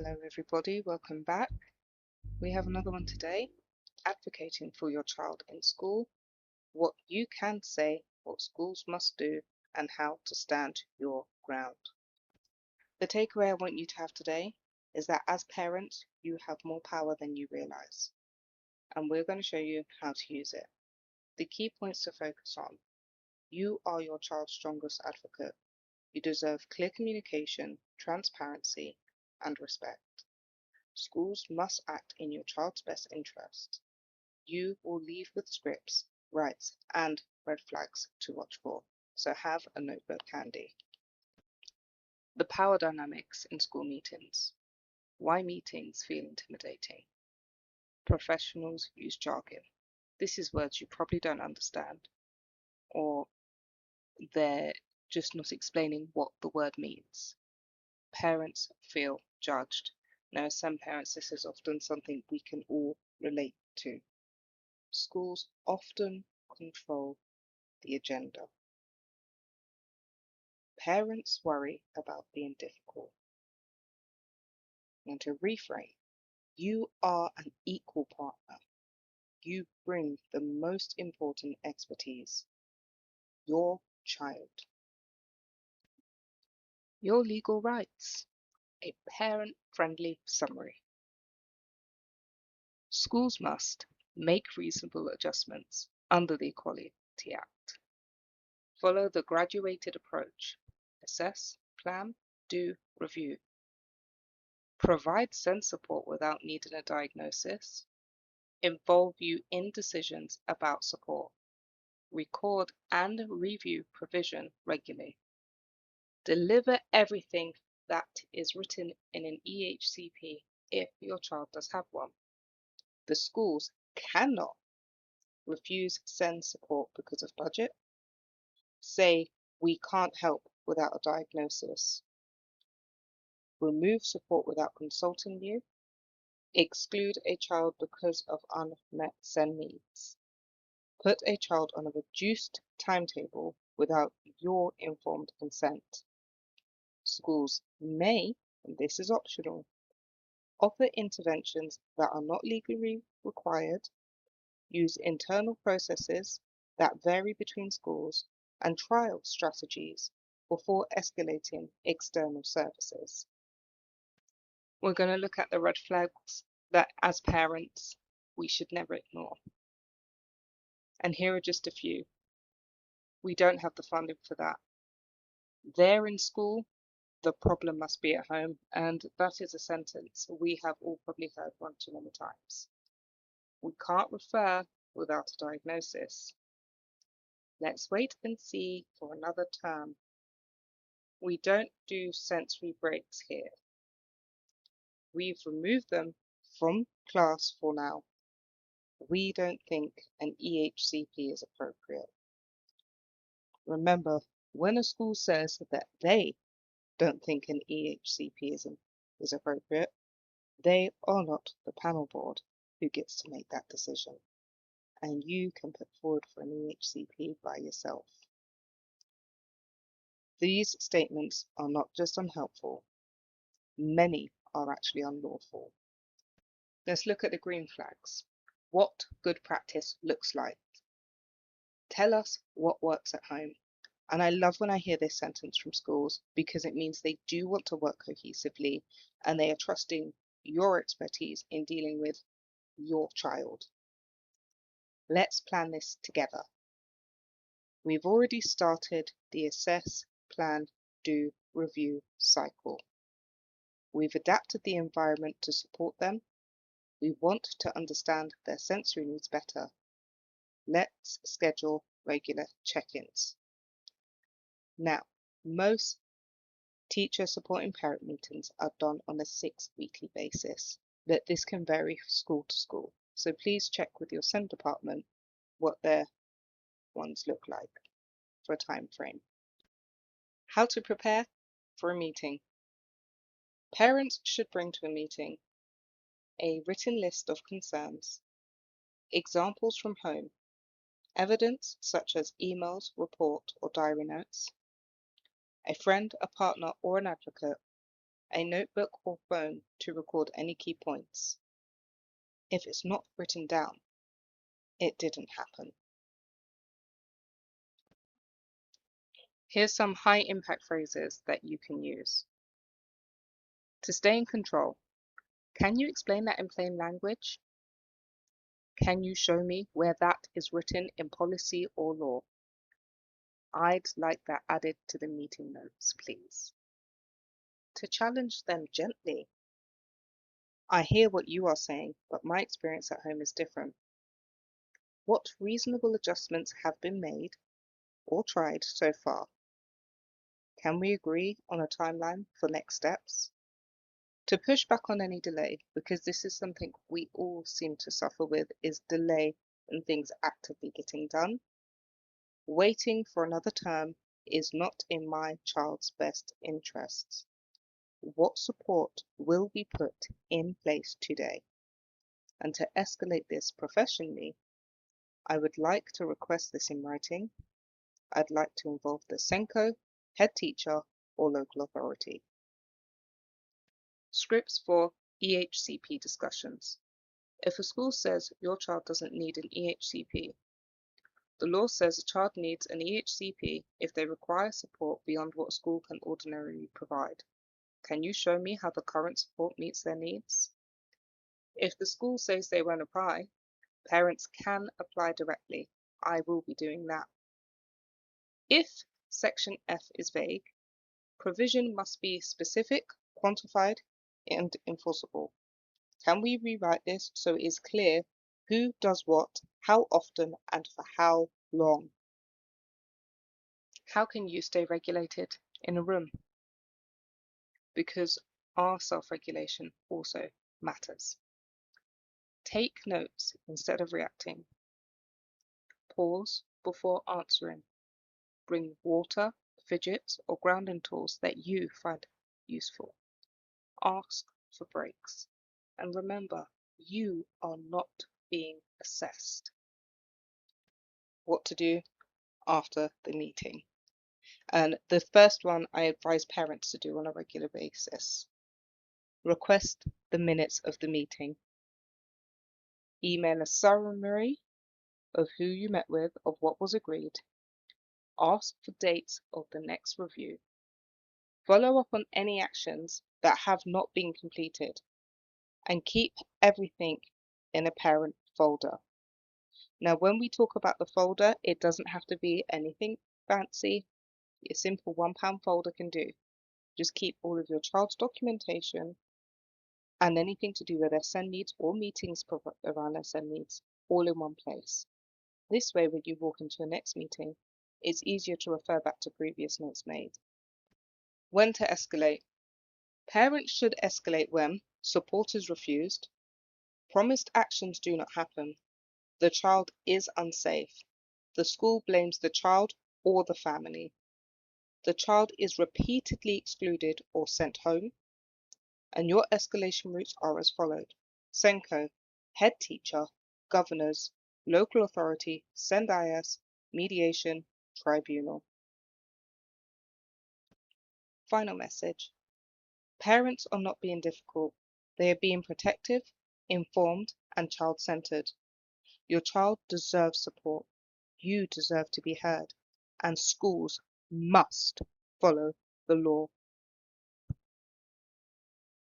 Hello everybody, welcome back. We have another one today, advocating for your child in school, what you can say, what schools must do, and how to stand your ground. The takeaway I want you to have today is that as parents, you have more power than you realize, and we're going to show you how to use it. The key points to focus on: you are your child's strongest advocate. You deserve clear communication, transparency, and respect. Schools must act in your child's best interest. You will leave with scripts, rights, and red flags to watch for, so have a notebook handy. The power dynamics in school meetings. Why meetings feel intimidating. Professionals use jargon. This is words you probably don't understand, or they're just not explaining what the word means. Parents feel judged. Now, as some parents, this is often something we can all relate to. Schools often control the agenda. Parents worry about being difficult. And to reframe, you are an equal partner. You bring the most important expertise, your child. Your legal rights, a parent-friendly summary. Schools must make reasonable adjustments under the Equality Act. Follow the graduated approach. Assess, plan, do, review. Provide sense support without needing a diagnosis. Involve you in decisions about support. Record and review provision regularly. Deliver everything that is written in an EHCP if your child does have one. The schools cannot refuse send support because of budget. Say, we can't help without a diagnosis. Remove support without consulting you. Exclude a child because of unmet SEND needs. Put a child on a reduced timetable without your informed consent. Schools may, and this is optional, offer interventions that are not legally required, use internal processes that vary between schools, and trial strategies before escalating external services. We're going to look at the red flags that, as parents, we should never ignore. And here are just a few. We don't have the funding for that. They're in school, the problem must be at home, and that is a sentence we have all probably heard one too many times. We can't refer without a diagnosis. Let's wait and see for another term. We don't do sensory breaks here. We've removed them from class for now. We don't think an EHCP is appropriate. Remember, when a school says that they don't think an EHCP is appropriate, they are not the panel board who gets to make that decision, and you can put forward for an EHCP by yourself. These statements are not just unhelpful, many are actually unlawful. Let's look at the green flags. What good practice looks like. Tell us what works at home. And I love when I hear this sentence from schools because it means they do want to work cohesively and they are trusting your expertise in dealing with your child. Let's plan this together. We've already started the assess, plan, do, review cycle. We've adapted the environment to support them. We want to understand their sensory needs better. Let's schedule regular check-ins. Now, most teacher supporting parent meetings are done on a 6 weekly basis, but this can vary school to school. So please check with your SEND department what their ones look like for a time frame. How to prepare for a meeting. Parents should bring to a meeting a written list of concerns, examples from home, evidence such as emails, report, or diary notes, a friend, a partner, or an advocate, a notebook or phone to record any key points. If it's not written down, it didn't happen. Here's some high impact phrases that you can use. To stay in control, can you explain that in plain language? Can you show me where that is written in policy or law? I'd like that added to the meeting notes, please. To challenge them gently. I hear what you are saying, but my experience at home is different. What reasonable adjustments have been made or tried so far? Can we agree on a timeline for next steps? To push back on any delay, because this is something we all seem to suffer with, is delay in things actively getting done. Waiting for another term is not in my child's best interests. What support will be put in place today? And to escalate this professionally, I would like to request this in writing. I'd like to involve the SENCO, head teacher, or local authority. Scripts for EHCP discussions. If a school says your child doesn't need an EHCP, the law says a child needs an EHCP if they require support beyond what a school can ordinarily provide. Can you show me how the current support meets their needs? If the school says they won't apply, parents can apply directly. I will be doing that. If Section F is vague, provision must be specific, quantified, and enforceable. Can we rewrite this so it is clear who does what, how often, and for how long? How can you stay regulated in a room? Because our self-regulation also matters. Take notes instead of reacting. Pause before answering. Bring water, fidgets, or grounding tools that you find useful. Ask for breaks. And remember, you are not being assessed. What to do after the meeting. And the first one I advise parents to do on a regular basis. Request the minutes of the meeting. Email a summary of who you met with, of what was agreed. Ask for dates of the next review. Follow up on any actions that have not been completed. And keep everything in a parent folder. Now, when we talk about the folder, it doesn't have to be anything fancy. A simple £1 folder can do. Just keep all of your child's documentation and anything to do with SN needs or meetings around SN needs all in one place. This way, when you walk into your next meeting, it's easier to refer back to previous notes made. When to escalate. Parents should escalate when support is refused, promised actions do not happen, the child is unsafe, the school blames the child or the family, the child is repeatedly excluded or sent home, and your escalation routes are as followed. SENCO, head teacher, governors, local authority, SEND-IS, mediation, tribunal. Final message. Parents are not being difficult. They are being protective, informed, and child-centered. Your child deserves support. You deserve to be heard. And schools must follow the law.